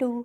2।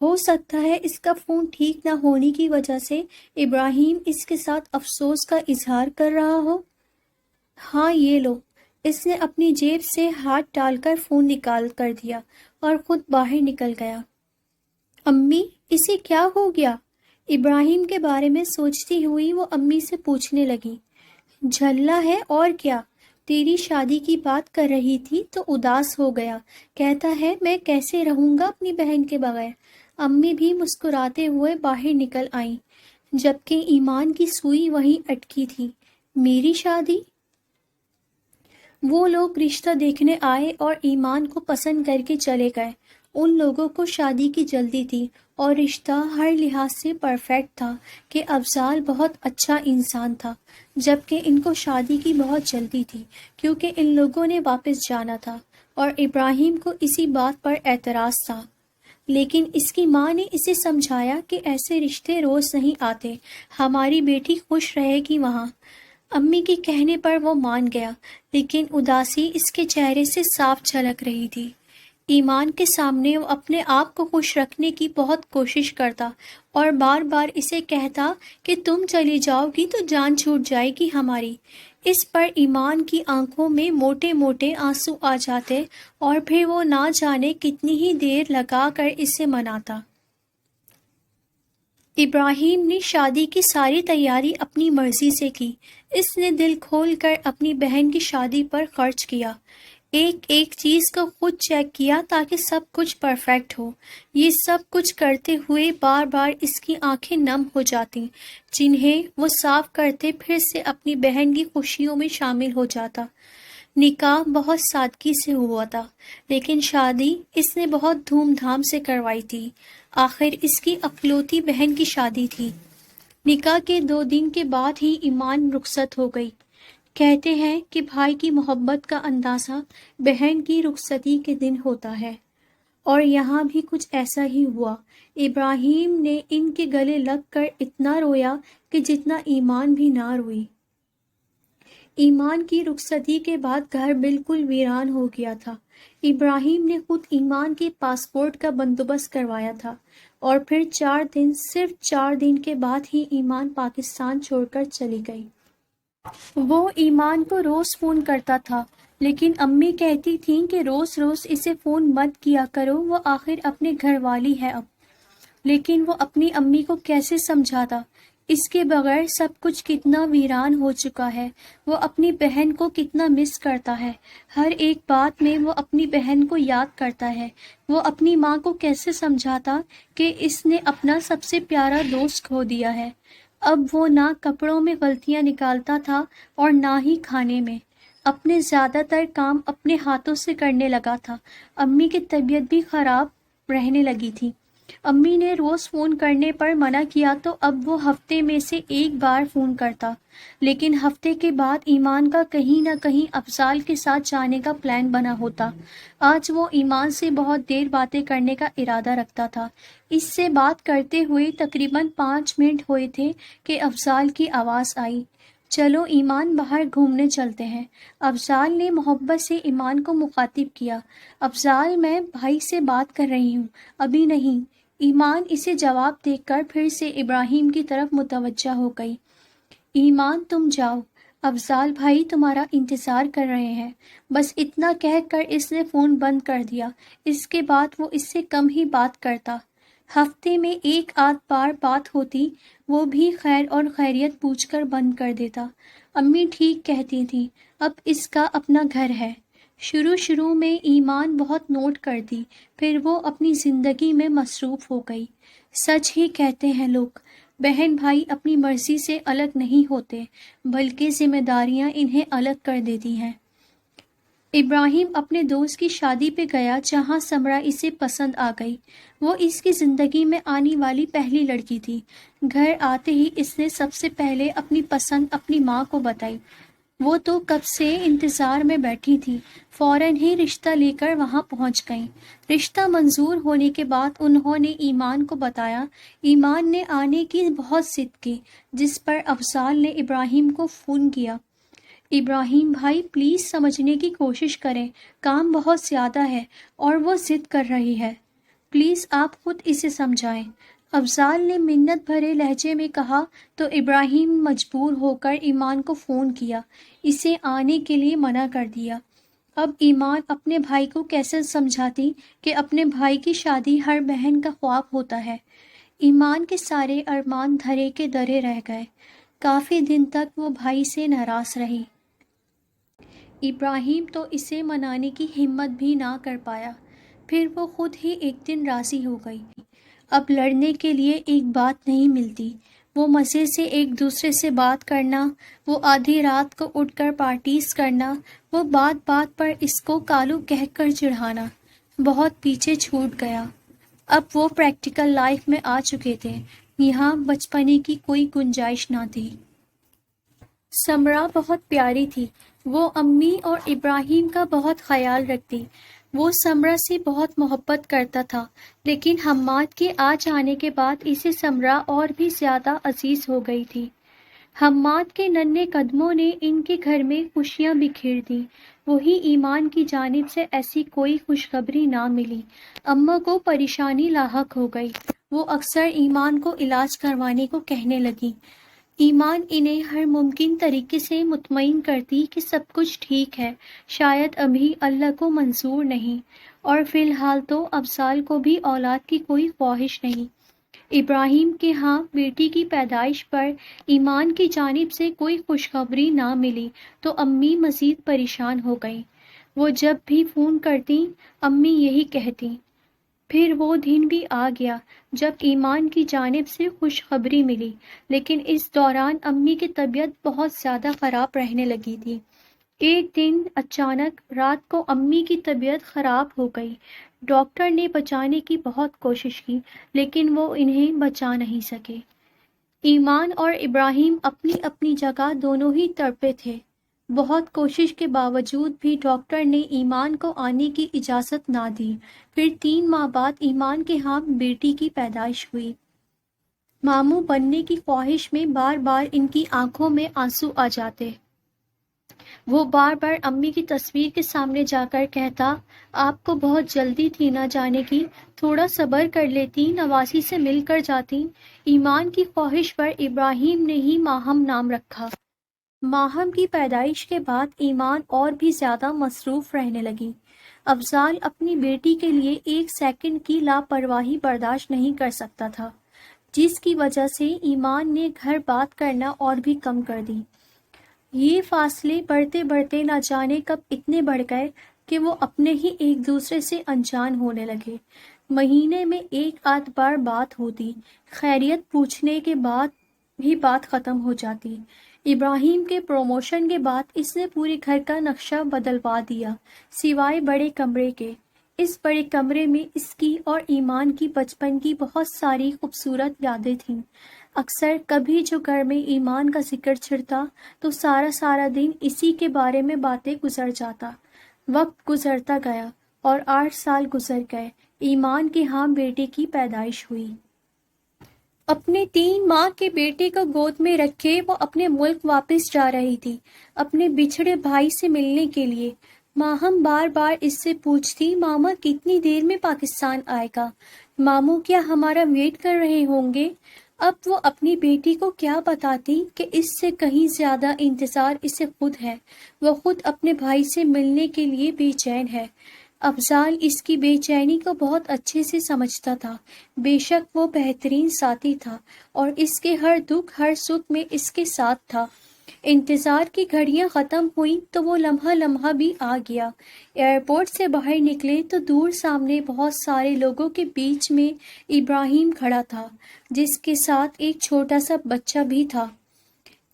ہو سکتا ہے اس کا فون ٹھیک نہ ہونے کی وجہ سے ابراہیم اس کے ساتھ افسوس کا اظہار کر رہا ہو۔ ہاں یہ لو۔ اس نے اپنی جیب سے ہاتھ ڈال کر فون نکال کر دیا اور خود باہر نکل گیا۔ امی، اسے کیا ہو گیا؟ ابراہیم کے بارے میں سوچتی ہوئی وہ امی سے پوچھنے لگی۔ جھلا ہے اور کیا، تیری شادی کی بات کر رہی تھی تو اداس ہو گیا، کہتا ہے میں کیسے رہوں گا اپنی بہن کے بغیر۔ امی بھی مسکراتے ہوئے باہر نکل آئیں، جبکہ ایمان کی سوئی وہیں اٹکی تھی۔ میری شادی؟ وہ لوگ رشتہ دیکھنے آئے اور ایمان کو پسند کر کے چلے گئے۔ ان لوگوں کو شادی کی جلدی تھی اور رشتہ ہر لحاظ سے پرفیکٹ تھا کہ افضال بہت اچھا انسان تھا، جبکہ ان کو شادی کی بہت جلدی تھی کیونکہ ان لوگوں نے واپس جانا تھا اور ابراہیم کو اسی بات پر اعتراض تھا۔ لیکن اس کی ماں نے اسے سمجھایا کہ ایسے رشتے روز نہیں آتے، ہماری بیٹی خوش رہے گی وہاں۔ امی کے کہنے پر وہ مان گیا، لیکن اداسی اس کے چہرے سے صاف جھلک رہی تھی۔ ایمان کے سامنے وہ اپنے آپ کو خوش رکھنے کی بہت کوشش کرتا اور بار بار اسے کہتا کہ تم چلی جاؤ گی تو جان چھوٹ جائے گی ہماری۔ اس پر ایمان کی آنکھوں میں موٹے موٹے آنسو آ جاتے اور پھر وہ نہ جانے کتنی ہی دیر لگا کر اسے مناتا۔ ابراہیم نے شادی کی ساری تیاری اپنی مرضی سے کی۔ اس نے دل کھول کر اپنی بہن کی شادی پر خرچ کیا، ایک ایک چیز کو خود چیک کیا تاکہ سب کچھ پرفیکٹ ہو۔ یہ سب کچھ کرتے ہوئے بار بار اس کی آنکھیں نم ہو جاتیں، جنہیں وہ صاف کرتے پھر سے اپنی بہن کی خوشیوں میں شامل ہو جاتا۔ نکاح بہت سادگی سے ہوا تھا، لیکن شادی اس نے بہت دھوم دھام سے کروائی تھی۔ آخر اس کی اکلوتی بہن کی شادی تھی۔ نکاح کے 2 دن کے بعد ہی ایمان رخصت ہو گئی۔ کہتے ہیں کہ بھائی کی محبت کا اندازہ بہن کی رخصتی کے دن ہوتا ہے، اور یہاں بھی کچھ ایسا ہی ہوا۔ ابراہیم نے ان کے گلے لگ کر اتنا رویا کہ جتنا ایمان بھی نہ روئی۔ ایمان کی رخصتی کے بعد گھر بالکل ویران ہو گیا تھا۔ ابراہیم نے خود ایمان کے پاسپورٹ کا بندوبست کروایا تھا، اور پھر 4 دن، صرف 4 دن کے بعد ہی ایمان پاکستان چھوڑ کر چلی گئی۔ وہ ایمان کو روز فون کرتا تھا، لیکن امی کہتی تھیں کہ روز روز اسے فون مت کیا کرو، وہ آخر اپنے گھر والی ہے اب۔ لیکن وہ اپنی امی کو کیسے سمجھاتا؟ اس کے بغیر سب کچھ کتنا ویران ہو چکا ہے۔ وہ اپنی بہن کو کتنا مس کرتا ہے، ہر ایک بات میں وہ اپنی بہن کو یاد کرتا ہے۔ وہ اپنی ماں کو کیسے سمجھاتا کہ اس نے اپنا سب سے پیارا دوست کھو دیا ہے۔ اب وہ نہ کپڑوں میں غلطیاں نکالتا تھا اور نہ ہی کھانے میں۔ اپنے زیادہ تر کام اپنے ہاتھوں سے کرنے لگا تھا۔ امی کی طبیعت بھی خراب رہنے لگی تھی۔ امی نے روز فون کرنے پر منع کیا تو اب وہ ہفتے میں سے 1 بار فون کرتا، لیکن ہفتے کے بعد ایمان کا کہیں نہ کہیں افضال کے ساتھ جانے کا پلان بنا ہوتا۔ آج وہ ایمان سے بہت دیر باتیں کرنے کا ارادہ رکھتا تھا۔ اس سے بات کرتے ہوئے تقریباً 5 منٹ ہوئے تھے کہ افضال کی آواز آئی، چلو ایمان باہر گھومنے چلتے ہیں۔ افضال نے محبت سے ایمان کو مخاطب کیا۔ افضال، میں بھائی سے بات کر رہی ہوں، ابھی نہیں۔ ایمان اسے جواب دے کر پھر سے ابراہیم کی طرف متوجہ ہو گئی۔ ایمان تم جاؤ، افضال بھائی تمہارا انتظار کر رہے ہیں۔ بس اتنا کہہ کر اس نے فون بند کر دیا۔ اس کے بعد وہ اس سے کم ہی بات کرتا۔ ہفتے میں 1 آدھ بار بات ہوتی، وہ بھی خیر اور خیریت پوچھ کر بند کر دیتا۔ امی ٹھیک کہتی تھیں، اب اس کا اپنا گھر ہے۔ شروع میں ایمان بہت نوٹ کرتی، پھر وہ اپنی زندگی میں مصروف ہو گئی۔ سچ ہی کہتے ہیں لوگ، بہن بھائی اپنی مرضی سے الگ نہیں ہوتے، بلکہ ذمہ داریاں انہیں الگ کر دیتی ہیں۔ ابراہیم اپنے دوست کی شادی پہ گیا جہاں سمرہ اسے پسند آ گئی۔ وہ اس کی زندگی میں آنے والی پہلی لڑکی تھی۔ گھر آتے ہی اس نے سب سے پہلے اپنی پسند اپنی ماں کو بتائی۔ وہ تو کب سے انتظار میں بیٹھی تھی، فوراً ہی رشتہ لے کر وہاں پہنچ گئیں۔ رشتہ منظور ہونے کے بعد انہوں نے ایمان کو بتایا۔ ایمان نے آنے کی بہت ضد کی، جس پر افضال نے ابراہیم کو فون کیا۔ ابراہیم بھائی پلیز سمجھنے کی کوشش کریں، کام بہت زیادہ ہے اور وہ ضد کر رہی ہے۔ پلیز آپ خود اسے سمجھائیں۔ افضال نے منت بھرے لہجے میں کہا تو ابراہیم مجبور ہو کر ایمان کو فون کیا، اسے آنے کے لیے منع کر دیا۔ اب ایمان اپنے بھائی کو کیسے سمجھاتی کہ اپنے بھائی کی شادی ہر بہن کا خواب ہوتا ہے۔ ایمان کے سارے ارمان دھرے کے دھرے رہ گئے۔ کافی دن تک وہ بھائی سے ناراض رہی۔ ابراہیم تو اسے منانے کی ہمت بھی نہ کر پایا۔ پھر وہ خود ہی ایک دن راضی ہو گئی۔ اب لڑنے کے لیے ایک بات نہیں ملتی، وہ مزے سے ایک دوسرے سے بات کرنا، وہ آدھی رات کو اٹھ کر پارٹیز کرنا، وہ بات بات پر اس کو کالو کہہ کر چڑھانا، بہت پیچھے چھوٹ گیا۔ اب وہ پریکٹیکل لائف میں آ چکے تھے، یہاں بچپنے کی کوئی گنجائش نہ تھی۔ سمرا بہت پیاری تھی، وہ امی اور ابراہیم کا بہت خیال رکھتی۔ وہ سمرا سے بہت محبت کرتا تھا، لیکن حماد کے آ جانے کے بعد اسے سمرا اور بھی زیادہ عزیز ہو گئی تھی۔ حماد کے ننھے قدموں نے ان کے گھر میں خوشیاں بکھیر دیں۔ وہی ایمان کی جانب سے ایسی کوئی خوشخبری نہ ملی۔ اماں کو پریشانی لاحق ہو گئی، وہ اکثر ایمان کو علاج کروانے کو کہنے لگی۔ ایمان انہیں ہر ممکن طریقے سے مطمئن کرتی کہ سب کچھ ٹھیک ہے، شاید ابھی اللہ کو منظور نہیں، اور فی الحال تو افضال کو بھی اولاد کی کوئی خواہش نہیں۔ ابراہیم کے ہاں بیٹی کی پیدائش پر ایمان کی جانب سے کوئی خوشخبری نہ ملی تو امی مزید پریشان ہو گئیں۔ وہ جب بھی فون کرتی امی یہی کہتی۔ پھر وہ دن بھی آ گیا جب ایمان کی جانب سے خوشخبری ملی، لیکن اس دوران امی کی طبیعت بہت زیادہ خراب رہنے لگی تھی۔ ایک دن اچانک رات کو امی کی طبیعت خراب ہو گئی۔ ڈاکٹر نے بچانے کی بہت کوشش کی، لیکن وہ انہیں بچا نہیں سکے۔ ایمان اور ابراہیم اپنی اپنی جگہ دونوں ہی تڑپے تھے۔ بہت کوشش کے باوجود بھی ڈاکٹر نے ایمان کو آنے کی اجازت نہ دی۔ پھر 3 ماہ بعد ایمان کے ہاں بیٹی کی پیدائش ہوئی۔ ماموں بننے کی خواہش میں بار بار ان کی آنکھوں میں آنسو آ جاتے۔ وہ بار بار امی کی تصویر کے سامنے جا کر کہتا، آپ کو بہت جلدی تھی نہ جانے کی، تھوڑا صبر کر لیتی، نواسی سے مل کر جاتی۔ ایمان کی خواہش پر ابراہیم نے ہی ماہم نام رکھا۔ ماہم کی پیدائش کے بعد ایمان اور بھی زیادہ مصروف رہنے لگی۔ افضال اپنی بیٹی کے لیے 1 سیکنڈ کی لاپرواہی برداشت نہیں کر سکتا تھا، جس کی وجہ سے ایمان نے گھر بات کرنا اور بھی کم کر دی۔ یہ فاصلے بڑھتے بڑھتے نہ جانے کب اتنے بڑھ گئے کہ وہ اپنے ہی ایک دوسرے سے انجان ہونے لگے۔ مہینے میں 1 آدھ بار بات ہوتی، خیریت پوچھنے کے بعد بھی بات ختم ہو جاتی۔ ابراہیم کے پروموشن کے بعد اس نے پورے گھر کا نقشہ بدلوا دیا، سوائے بڑے کمرے کے۔ اس بڑے کمرے میں اس کی اور ایمان کی بچپن کی بہت ساری خوبصورت یادیں تھیں۔ اکثر کبھی جو گھر میں ایمان کا ذکر چھڑتا تو سارا دن اسی کے بارے میں باتیں گزر جاتا۔ وقت گزرتا گیا اور 8 سال گزر گئے۔ ایمان کے ہاں بیٹے کی پیدائش ہوئی۔ اپنے 3 ماہ کے بیٹے کو گود میں رکھے وہ اپنے ملک واپس جا رہی تھی، اپنے بچھڑے بھائی سے ملنے کے لیے۔ ماہم بار بار اس سے پوچھتی، ماما کتنی دیر میں پاکستان آئے گا؟ ماموں کیا ہمارا ویٹ کر رہے ہوں گے؟ اب وہ اپنی بیٹی کو کیا بتاتی کہ اس سے کہیں زیادہ انتظار اسے خود ہے۔ وہ خود اپنے بھائی سے ملنے کے لیے بے چین ہے۔ افضال اس کی بے چینی کو بہت اچھے سے سمجھتا تھا۔ بے شک وہ بہترین ساتھی تھا اور اس کے ہر دکھ ہر سکھ میں اس کے ساتھ تھا۔ انتظار کی گھڑیاں ختم ہوئیں تو وہ لمحہ بھی آ گیا۔ ایئرپورٹ سے باہر نکلے تو دور سامنے بہت سارے لوگوں کے بیچ میں ابراہیم کھڑا تھا، جس کے ساتھ ایک چھوٹا سا بچہ بھی تھا۔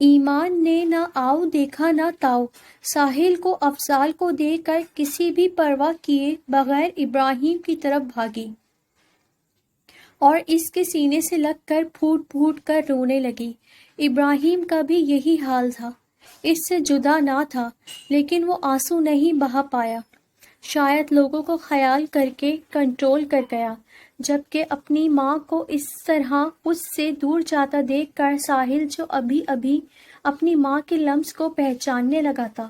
ایمان نے نہ آؤ دیکھا نہ تاؤ، ساحل کو افضال کو دیکھ کر کسی بھی پرواہ کیے بغیر ابراہیم کی طرف بھاگی اور اس کے سینے سے لگ کر پھوٹ پھوٹ کر رونے لگی۔ ابراہیم کا بھی یہی حال تھا، اس سے جدا نہ تھا، لیکن وہ آنسو نہیں بہا پایا۔ شاید لوگوں کو خیال کر کے کنٹرول کر گیا، جبکہ اپنی ماں کو اس طرح اس سے دور جاتا دیکھ کر ساحل جو ابھی اپنی ماں کے لمس کو پہچاننے لگا تھا،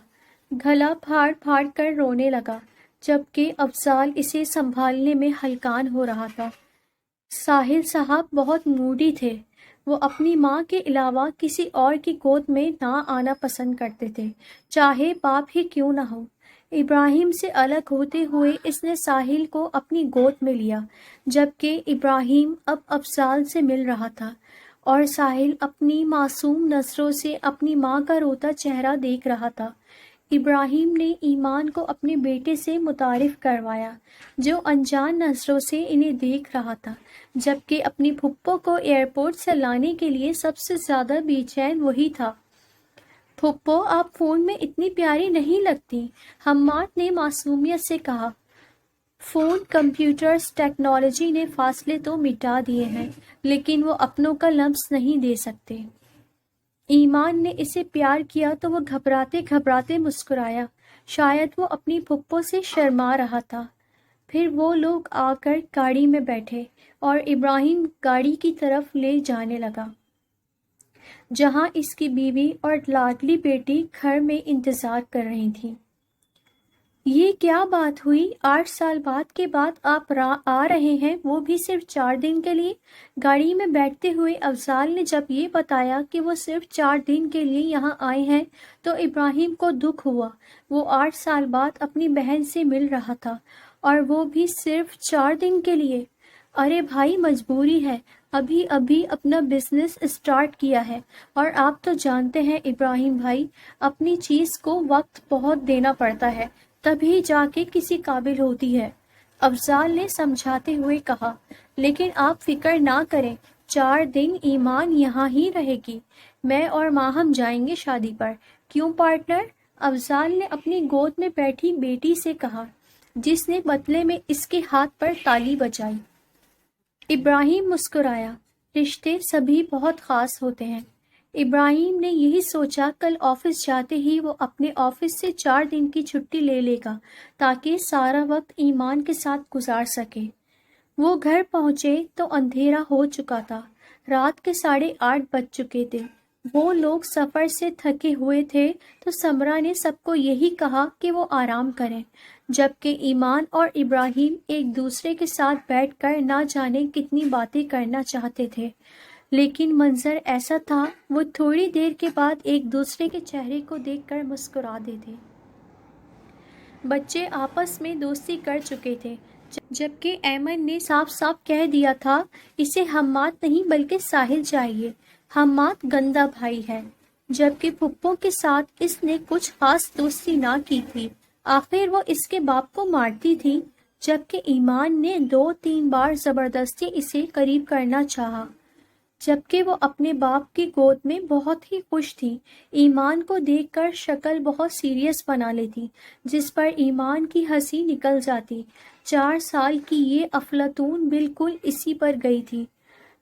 گلا پھاڑ پھاڑ کر رونے لگا۔ جبکہ افضال اسے سنبھالنے میں ہلکان ہو رہا تھا۔ ساحل صاحب بہت موڈی تھے۔ وہ اپنی ماں کے علاوہ کسی اور کی گود میں نہ آنا پسند کرتے تھے، چاہے باپ ہی کیوں نہ ہو۔ ابراہیم سے الگ ہوتے ہوئے اس نے ساحل کو اپنی گود میں لیا، جبکہ ابراہیم اب افضال سے مل رہا تھا، اور ساحل اپنی معصوم نظروں سے اپنی ماں کا روتا چہرہ دیکھ رہا تھا۔ ابراہیم نے ایمان کو اپنے بیٹے سے متعارف کروایا، جو انجان نظروں سے انہیں دیکھ رہا تھا، جبکہ اپنی پھپھو کو ایئرپورٹ سے لانے کے لیے سب سے زیادہ بے چین وہی تھا۔ پھپھو، آپ فون میں اتنی پیاری نہیں لگتی، حماد نے معصومیت سے کہا۔ فون، کمپیوٹرز، ٹیکنالوجی نے فاصلے تو مٹا دیے ہیں، لیکن وہ اپنوں کا لمس نہیں دے سکتے۔ ایمان نے اسے پیار کیا تو وہ گھبراتے گھبراتے مسکرایا، شاید وہ اپنی پھپھو سے شرما رہا تھا۔ پھر وہ لوگ آ کر گاڑی میں بیٹھے اور ابراہیم گاڑی کی طرف لے جانے لگا، جہاں اس کی بیوی اور لاڈلی بیٹی گھر میں انتظار کر رہی تھیں۔ یہ کیا بات ہوئی؟ 8 سال کے بعد آپ آ رہے ہیں، وہ بھی صرف 4 دن کے لیے؟ گاڑی میں بیٹھتے ہوئے افضال نے جب یہ بتایا کہ وہ صرف 4 دن کے لیے یہاں آئے ہیں تو ابراہیم کو دکھ ہوا۔ وہ 8 سال بعد اپنی بہن سے مل رہا تھا، اور وہ بھی صرف 4 دن کے لیے۔ ارے بھائی، مجبوری ہے، ابھی اپنا بزنس اسٹارٹ کیا ہے، اور آپ تو جانتے ہیں ابراہیم بھائی، اپنی چیز کو وقت بہت دینا پڑتا ہے، تبھی جا کے کسی قابل ہوتی ہے، افضال نے سمجھاتے ہوئے کہا۔ لیکن آپ فکر نہ کریں، 4 دن ایمان یہاں ہی رہے گی، میں اور ماں ہم جائیں گے شادی پر، کیوں پارٹنر؟ افضال نے اپنی گود میں بیٹھی بیٹی سے کہا، جس نے بدلے میں اس کے ہاتھ پر تالی بجائی۔ ابراہیم مسکرایا، رشتے سبھی بہت خاص ہوتے ہیں۔ ابراہیم نے یہی سوچا، کل آفس جاتے ہی وہ اپنے آفس سے 4 دن کی چھٹی لے لے گا تاکہ سارا وقت ایمان کے ساتھ گزار سکے۔ وہ گھر پہنچے تو اندھیرا ہو چکا تھا، رات کے 8:30 بج چکے تھے۔ وہ لوگ سفر سے تھکے ہوئے تھے تو سمرا نے سب کو یہی کہا کہ وہ آرام کریں، جبکہ ایمان اور ابراہیم ایک دوسرے کے ساتھ بیٹھ کر نہ جانے کتنی باتیں کرنا چاہتے تھے، لیکن منظر ایسا تھا وہ تھوڑی دیر کے بعد ایک دوسرے کے چہرے کو دیکھ کر مسکرا دیتے۔ بچے آپس میں دوستی کر چکے تھے، جبکہ ایمن نے صاف صاف کہہ دیا تھا اسے حماد نہیں بلکہ ساحل چاہیے، حماد گندا بھائی ہے، جبکہ پھپھو کے ساتھ اس نے کچھ خاص دوستی نہ کی تھی، آخر وہ اس کے باپ کو مارتی تھی، جبکہ ایمان نے 2-3 بار زبردستی اسے قریب کرنا چاہا، جبکہ وہ اپنے باپ کی گود میں بہت ہی خوش تھی۔ ایمان کو دیکھ کر شکل بہت سیریس بنا لیتی، جس پر ایمان کی ہنسی نکل جاتی۔ 4 سال کی یہ افلاطون بالکل اسی پر گئی تھی،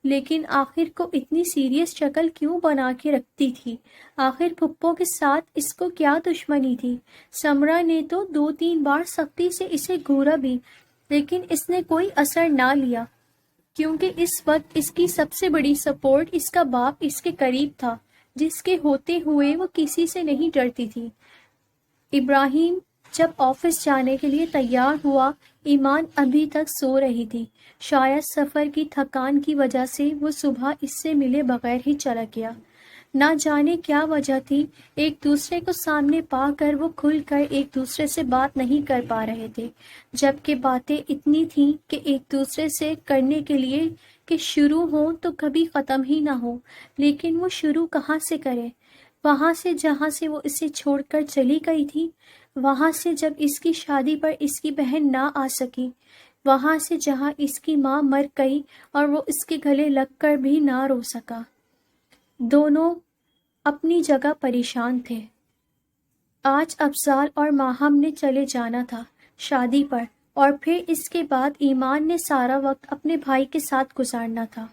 لیکن آخر کو اتنی سیریس شکل کیوں بنا کے رکھتی تھی؟ آخر پھپھو کے ساتھ اس کو کیا دشمنی تھی؟ سمرا نے تو 2-3 بار سختی سے اسے گھورا بھی، لیکن اس نے کوئی اثر نہ لیا، کیونکہ اس وقت اس کی سب سے بڑی سپورٹ اس کا باپ اس کے قریب تھا، جس کے ہوتے ہوئے وہ کسی سے نہیں ڈرتی تھی۔ ابراہیم جب آفس جانے کے لیے تیار ہوا، ایمان ابھی تک سو رہی تھی، شاید سفر کی تھکان کی وجہ سے وہ صبح اس سے ملے بغیر ہی چلا گیا۔ نہ جانے کیا وجہ تھی، ایک دوسرے کو سامنے پا کر وہ کھل کر ایک دوسرے سے بات نہیں کر پا رہے تھے، جبکہ باتیں اتنی تھیں کہ ایک دوسرے سے کرنے کے لیے کہ شروع ہوں تو کبھی ختم ہی نہ ہو، لیکن وہ شروع کہاں سے کرے؟ وہاں سے جہاں سے وہ اسے چھوڑ کر چلی گئی تھی، وہاں سے جب اس کی شادی پر اس کی بہن نہ آ سکی، وہاں سے جہاں اس کی ماں مر گئی اور وہ اس کے گلے لگ کر بھی نہ رو سکا۔ دونوں اپنی جگہ پریشان تھے۔ آج افضال اور ماہم نے چلے جانا تھا شادی پر، اور پھر اس کے بعد ایمان نے سارا وقت اپنے بھائی کے ساتھ گزارنا تھا۔